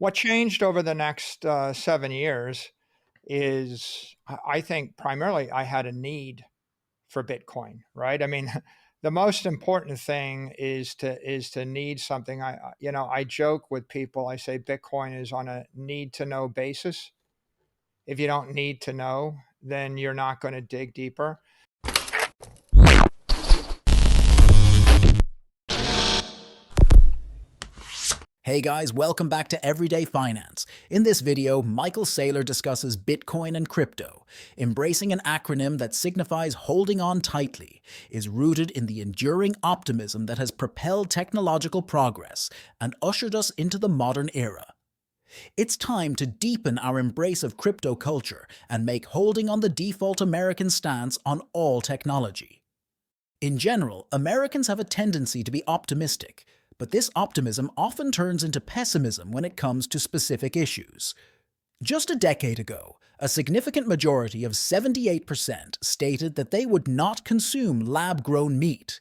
What changed over the next 7 years is, I think, primarily I had a need for Bitcoin, right? I mean, the most important thing is to need something. I joke with people. I say Bitcoin is on a need to know basis. If you don't need to know, then you're not going to dig deeper. Hey guys, welcome back to Everyday Finance. In this video, Michael Saylor discusses Bitcoin and crypto. Embracing an acronym that signifies holding on tightly, is rooted in the enduring optimism that has propelled technological progress and ushered us into the modern era. It's time to deepen our embrace of crypto culture and make holding on the default American stance on all technology. In general, Americans have a tendency to be optimistic, but this optimism often turns into pessimism when it comes to specific issues. Just a decade ago, a significant majority of 78% stated that they would not consume lab-grown meat.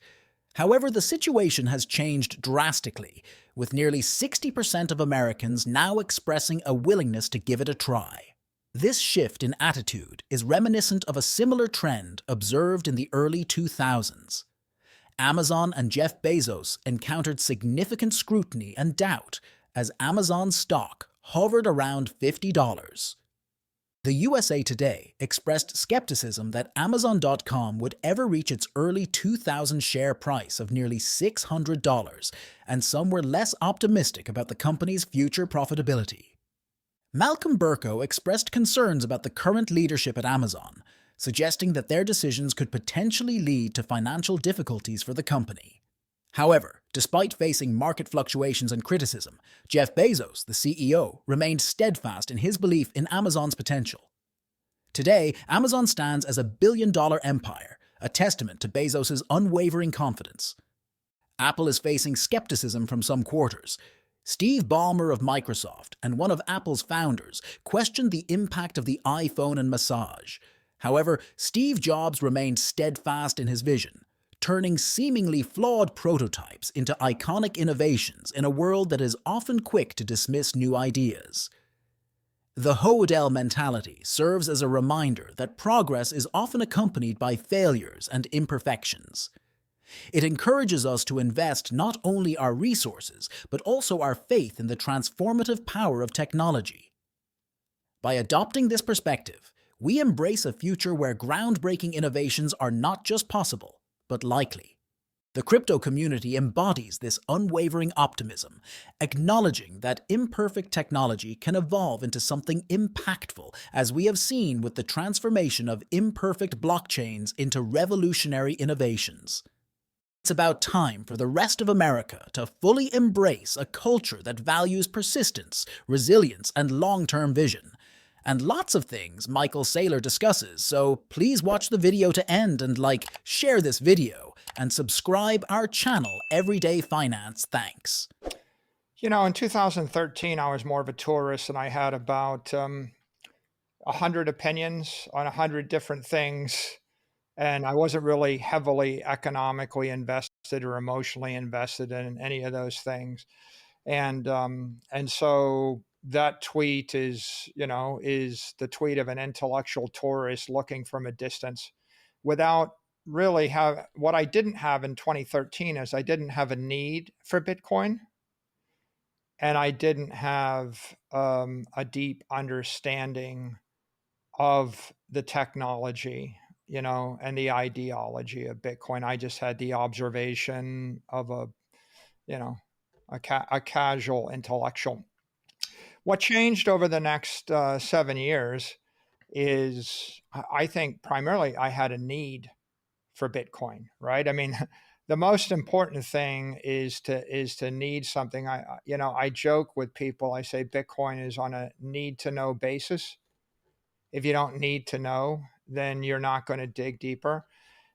However, the situation has changed drastically, with nearly 60% of Americans now expressing a willingness to give it a try. This shift in attitude is reminiscent of a similar trend observed in the early 2000s. Amazon and Jeff Bezos encountered significant scrutiny and doubt as Amazon stock hovered around $50. The USA Today expressed skepticism that Amazon.com would ever reach its early 2000 share price of nearly $600, and some were less optimistic about the company's future profitability. Malcolm Burko expressed concerns about the current leadership at Amazon, suggesting that their decisions could potentially lead to financial difficulties for the company. However, despite facing market fluctuations and criticism, Jeff Bezos, the CEO, remained steadfast in his belief in Amazon's potential. Today, Amazon stands as a billion-dollar empire, a testament to Bezos' unwavering confidence. Apple is facing skepticism from some quarters. Steve Ballmer of Microsoft and one of Apple's founders questioned the impact of the iPhone and massage. However, Steve Jobs remained steadfast in his vision, turning seemingly flawed prototypes into iconic innovations in a world that is often quick to dismiss new ideas. The Hodel mentality serves as a reminder that progress is often accompanied by failures and imperfections. It encourages us to invest not only our resources, but also our faith in the transformative power of technology. By adopting this perspective, we embrace a future where groundbreaking innovations are not just possible, but likely. The crypto community embodies this unwavering optimism, acknowledging that imperfect technology can evolve into something impactful, as we have seen with the transformation of imperfect blockchains into revolutionary innovations. It's about time for the rest of America to fully embrace a culture that values persistence, resilience, and long-term vision. And lots of things Michael Saylor discusses, so please watch the video to end and share this video, and subscribe our channel Everyday Finance. Thanks. In 2013, I was more of a tourist, and I had about 100 opinions on 100 different things. And I wasn't really heavily economically invested or emotionally invested in any of those things. And so that tweet is the tweet of an intellectual tourist looking from a distance without really what I didn't have in 2013 is I didn't have a need for Bitcoin, and I didn't have a deep understanding of the technology, and the ideology of Bitcoin. I just had the observation of a casual intellectual. What changed over the next 7 years is, I think, primarily I had a need for Bitcoin, right? I mean, the most important thing is to need something. I joke with people. I say Bitcoin is on a need to know basis. If you don't need to know, then you're not going to dig deeper.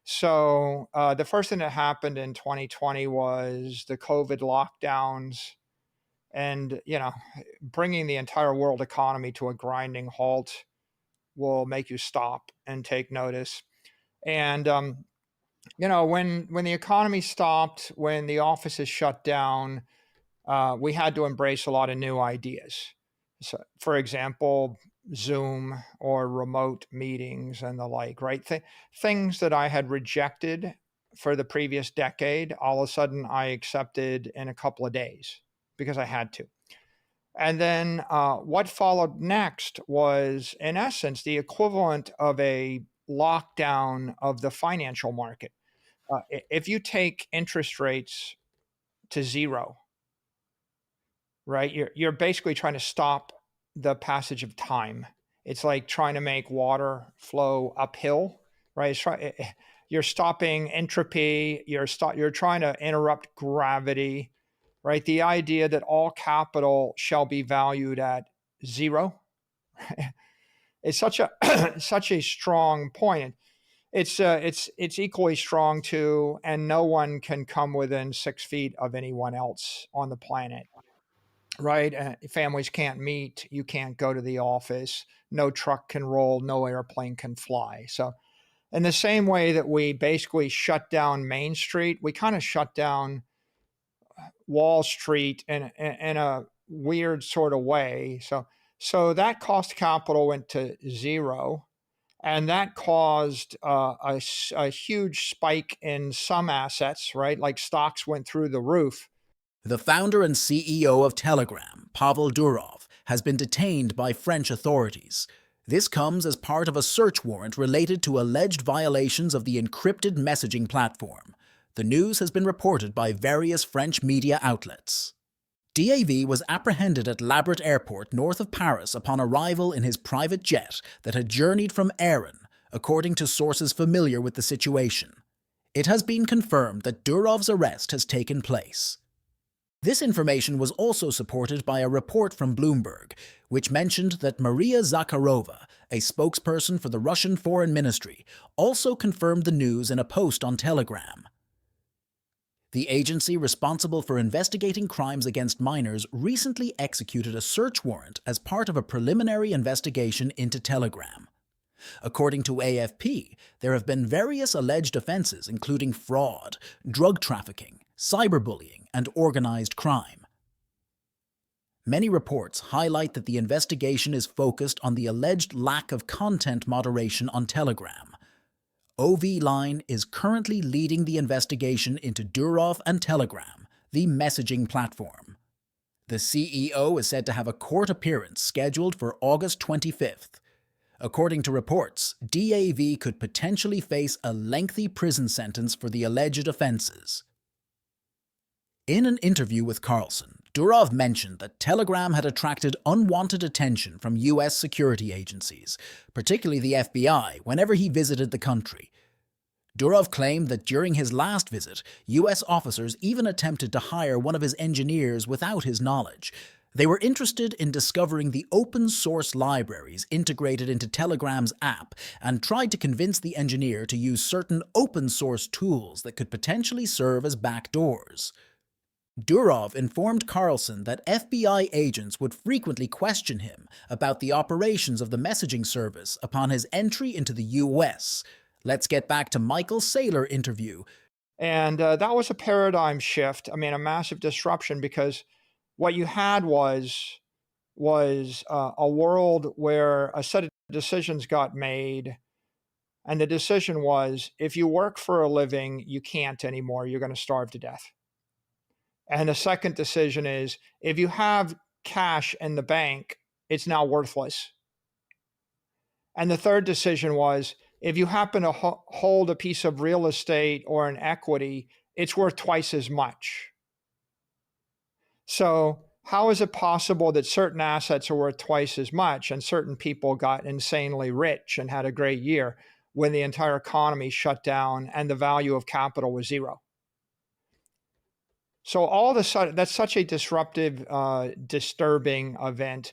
So the first thing that happened in 2020 was the COVID lockdowns, and bringing the entire world economy to a grinding halt will make you stop and take notice. And when the economy stopped, when the offices shut down, we had to embrace a lot of new ideas. So, for example, Zoom or remote meetings and the like, right? Things that I had rejected for the previous decade, all of a sudden I accepted in a couple of days because I had to. And then what followed next was, in essence, the equivalent of a lockdown of the financial market. If you take interest rates to zero, right, you're basically trying to stop the passage of time. It's like trying to make water flow uphill, right? You're stopping entropy. You're trying to interrupt gravity, right? The idea that all capital shall be valued at zero. It's such a such a strong point. It's equally strong too, and no one can come within 6 feet of anyone else on the planet, right? Families can't meet. You can't go to the office. No truck can roll. No airplane can fly. So, in the same way that we basically shut down Main Street, we kind of shut down Wall Street in a weird sort of way. So that cost of capital went to zero, and that caused a huge spike in some assets, right? Like stocks went through the roof. The founder and CEO of Telegram, Pavel Durov, has been detained by French authorities. This comes as part of a search warrant related to alleged violations of the encrypted messaging platform. The news has been reported by various French media outlets. DAV was apprehended at Labrat Airport north of Paris upon arrival in his private jet that had journeyed from Erin, according to sources familiar with the situation. It has been confirmed that Durov's arrest has taken place. This information was also supported by a report from Bloomberg, which mentioned that Maria Zakharova, a spokesperson for the Russian Foreign Ministry, also confirmed the news in a post on Telegram. The agency responsible for investigating crimes against minors recently executed a search warrant as part of a preliminary investigation into Telegram. According to AFP, there have been various alleged offenses including fraud, drug trafficking, cyberbullying, and organized crime. Many reports highlight that the investigation is focused on the alleged lack of content moderation on Telegram. OV Line is currently leading the investigation into Durov and Telegram, the messaging platform. The CEO is said to have a court appearance scheduled for August 25th. According to reports, DAV could potentially face a lengthy prison sentence for the alleged offenses. In an interview with Carlson, Durov mentioned that Telegram had attracted unwanted attention from U.S. security agencies, particularly the FBI, whenever he visited the country. Durov claimed that during his last visit, U.S. officers even attempted to hire one of his engineers without his knowledge. They were interested in discovering the open-source libraries integrated into Telegram's app and tried to convince the engineer to use certain open-source tools that could potentially serve as backdoors. Durov informed Carlson that FBI agents would frequently question him about the operations of the messaging service upon his entry into the U.S. Let's get back to Michael Saylor interview. And that was a paradigm shift. I mean, a massive disruption, because what you had was a world where a set of decisions got made. And the decision was, if you work for a living, you can't anymore. You're going to starve to death. And the second decision is, if you have cash in the bank, it's now worthless. And the third decision was, if you happen to hold a piece of real estate or an equity, it's worth twice as much. So how is it possible that certain assets are worth twice as much and certain people got insanely rich and had a great year when the entire economy shut down and the value of capital was zero? So all of a sudden, that's such a disruptive, disturbing event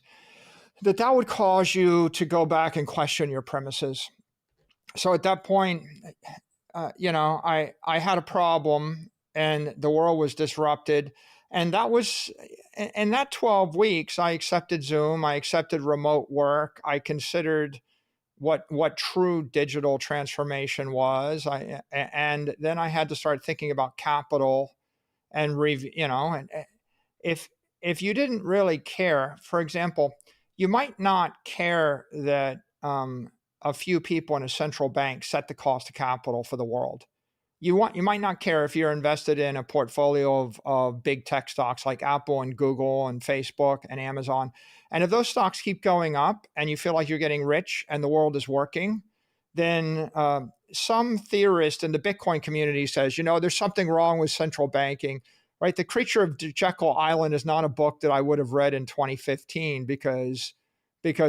that would cause you to go back and question your premises. So at that point, I had a problem and the world was disrupted. And that was, in that 12 weeks, I accepted Zoom, I accepted remote work, I considered what true digital transformation was. And then I had to start thinking about capital and if you didn't really care, for example, you might not care that a few people in a central bank set the cost of capital for the world. You might not care if you're invested in a portfolio of big tech stocks like Apple and Google and Facebook and Amazon. And if those stocks keep going up and you feel like you're getting rich and the world is working, then some theorist in the Bitcoin community says, there's something wrong with central banking, right? The Creature of Jekyll Island is not a book that I would have read in 2015 because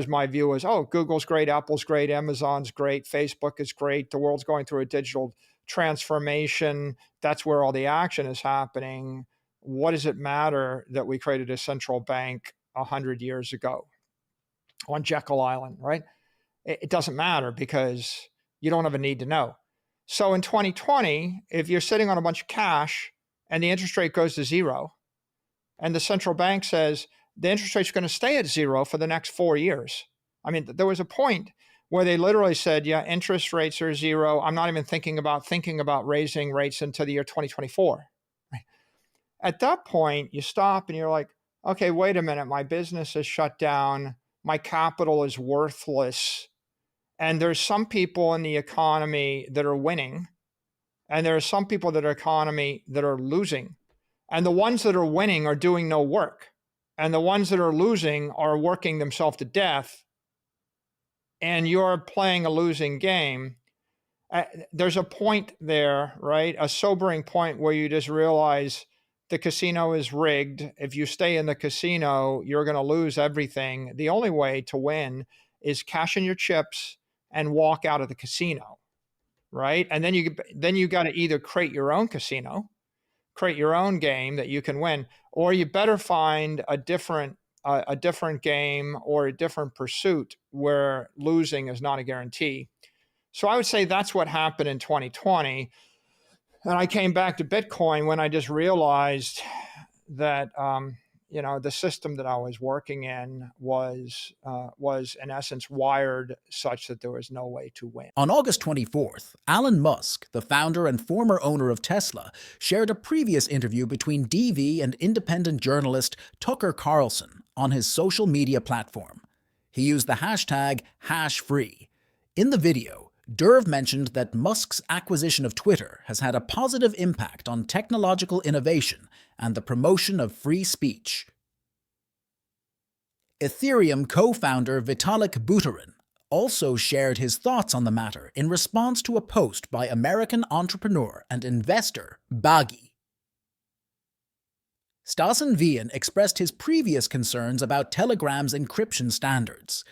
my view was, oh, Google's great, Apple's great, Amazon's great, Facebook is great, the world's going through a digital transformation. That's where all the action is happening. What does it matter that we created a central bank 100 years ago on Jekyll Island, right? It doesn't matter because you don't have a need to know. So in 2020, if you're sitting on a bunch of cash and the interest rate goes to zero, and the central bank says the interest rate's going to stay at zero for the next 4 years. I mean, there was a point where they literally said, yeah, interest rates are zero. I'm not even thinking about raising rates until the year 2024. Right? At that point, you stop and you're like, okay, wait a minute. My business is shut down. My capital is worthless. And there's some people in the economy that are winning. And there are some people that are economy that are losing. And the ones that are winning are doing no work. And the ones that are losing are working themselves to death. And you're playing a losing game. There's a point there, right? A sobering point where you just realize the casino is rigged. If you stay in the casino, you're going to lose everything. The only way to win is cash in your chips and walk out of the casino, right? And then you got to either create your own casino, create your own game that you can win, or you better find a different game or a different pursuit where losing is not a guarantee. So I would say that's what happened in 2020. And I came back to Bitcoin when I just realized that the system that I was working in was in essence wired such that there was no way to win. On August 24th, Elon Musk, the founder and former owner of Tesla, shared a previous interview between DV and independent journalist Tucker Carlson on his social media platform. He used the hashtag #hashfree. In the video, Durv mentioned that Musk's acquisition of Twitter has had a positive impact on technological innovation and the promotion of free speech. Ethereum co-founder Vitalik Buterin also shared his thoughts on the matter in response to a post by American entrepreneur and investor Bagi. Stassen Wien expressed his previous concerns about Telegram's encryption standards.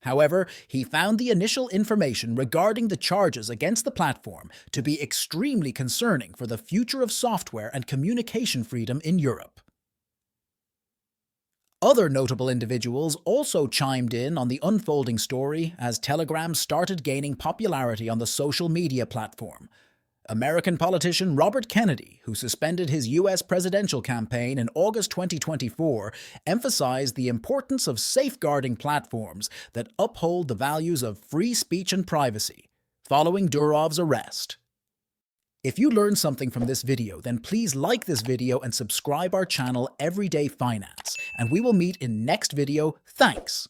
However, he found the initial information regarding the charges against the platform to be extremely concerning for the future of software and communication freedom in Europe. Other notable individuals also chimed in on the unfolding story as Telegram started gaining popularity on the social media platform. American politician Robert Kennedy, who suspended his U.S. presidential campaign in August 2024, emphasized the importance of safeguarding platforms that uphold the values of free speech and privacy, following Durov's arrest. If you learned something from this video, then please like this video and subscribe our channel Everyday Finance, and we will meet in next video. Thanks!